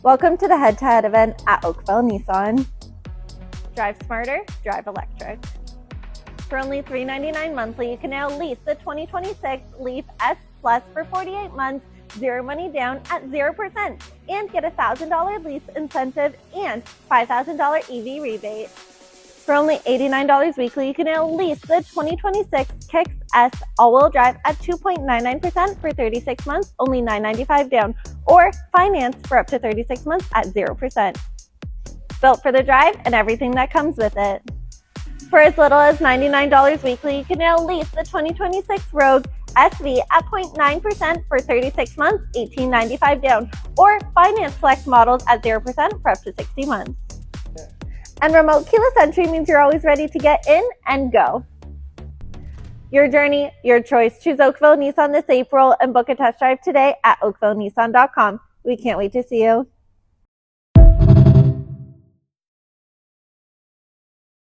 Welcome to the head-to-head event at Oakville Nissan. Drive smarter, drive electric. For only $399 monthly, you can now lease the 2026 Leaf S Plus for 48 months, zero money down at 0%, and get a $1,000 lease incentive and $5,000 EV rebate. For only $89 weekly, you can now lease the 2026 Kicks S all-wheel drive at 2.99% for 36 months, only $995 down, or finance for up to 36 months at 0%. Built for the drive and everything that comes with it. For as little as $99 weekly, you can now lease the 2026 Rogue SV at 0.9% for 36 months, $1895 down, or finance select models at 0% for up to 60 months. And remote keyless entry means you're always ready to get in and go. Your journey, your choice. Choose Oakville Nissan this April and book a test drive today at oakvillenissan.com. We can't wait to see you.